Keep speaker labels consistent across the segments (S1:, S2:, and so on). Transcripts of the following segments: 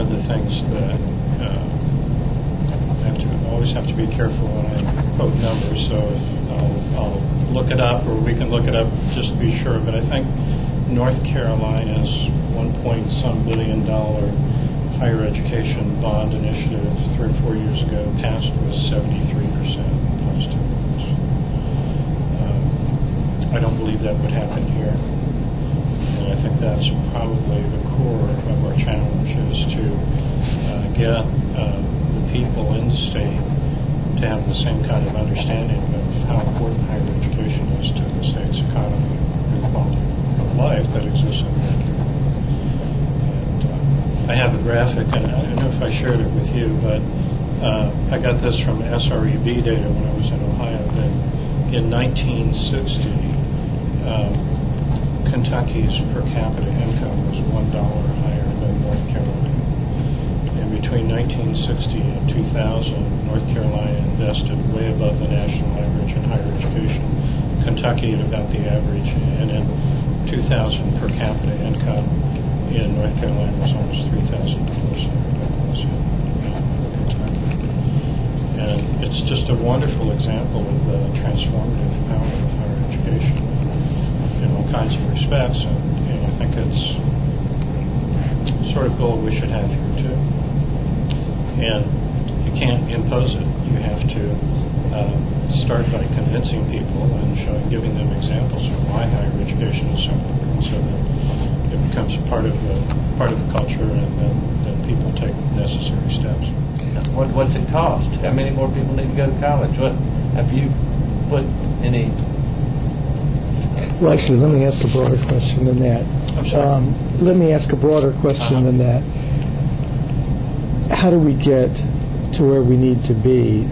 S1: of the things that I always have to be careful when I quote numbers, so I'll look it up, or we can look it up just to be sure, but I think North Carolina's $1 billion higher education bond initiative 3 or 4 years ago passed with 73% of students. I don't believe that would happen here. And I think that's probably the core of our challenge, is to get the people in the state to have the same kind of understanding of how important higher education is to the state's economy and the quality of life that exists in America. And I have a graphic, and I don't know if I shared it with you, but I got this from SREB data when I was in Ohio, that in 1960, Kentucky's per capita income was $1 higher than North Carolina. And between 1960 and 2000, North Carolina invested way above the national average in higher education. Kentucky at about the average, and in 2000, per capita income in North Carolina was almost $3,000 in Kentucky. And it's just a wonderful example of the transformative power of higher education in all kinds of respects, and I think it's sort of goal we should have here too. And you can't impose it. You have to start by convincing people and giving them examples of why higher education is so important, so that it becomes part of the culture, and then people take necessary steps.
S2: What's it cost? How many more people need to go to college? What have you put any?
S3: Well, actually, let me ask a broader question than that.
S1: I'm sorry.
S3: Let me ask a broader question than that. How do we get to where we need to be,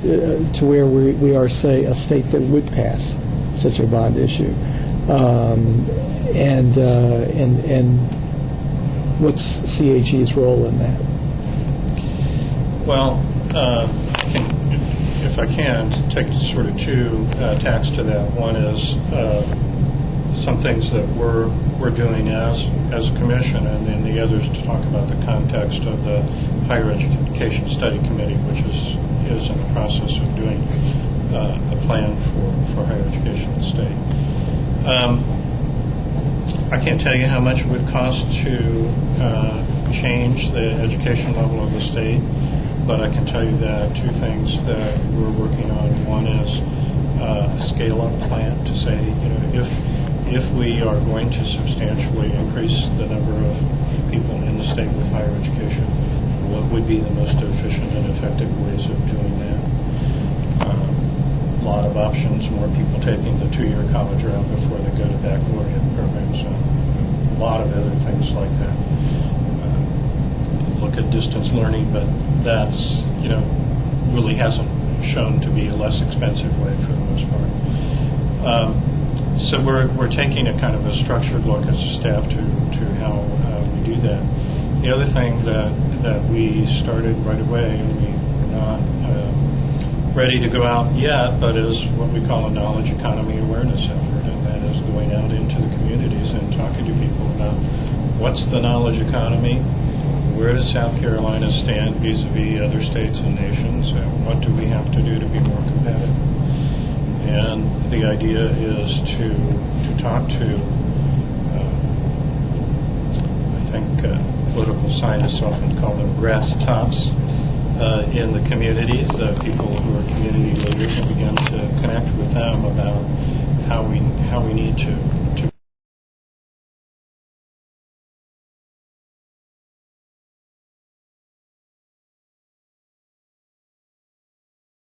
S3: to where we are, say, a state that would pass such a bond issue? And what's CAG's role in that?
S1: Well, if I can, take sort of two tacks to that. One is some things that we're doing as a commission, and then the others to talk about the context of the Higher Education Study Committee, which is in the process of doing a plan for higher education in the state. I can't tell you how much it would cost to change the education level of the state, but I can tell you that two things that we're working on. One is a scale-up plan to say, if we are going to substantially increase the number of people in the state with higher education, what would be the most efficient and effective ways of doing that? A lot of options, more people taking the 2-year college route before they go to baccalaureate programs, and a lot of other things like that. Look at distance learning, but that's, really hasn't shown to be a less expensive way for the most part. So we're taking a kind of a structured look as a staff to how we do that. The other thing that we started right away, and we're not ready to go out yet, but is what we call a knowledge economy awareness effort, and that is going out into the communities and talking to people about what's the knowledge economy, where does South Carolina stand vis-a-vis other states and nations, and what do we have to do to be more competitive. And the idea is to talk to, I think political scientists often call them grass tops in the communities, people who are community leaders, and begin to connect with them about how we need to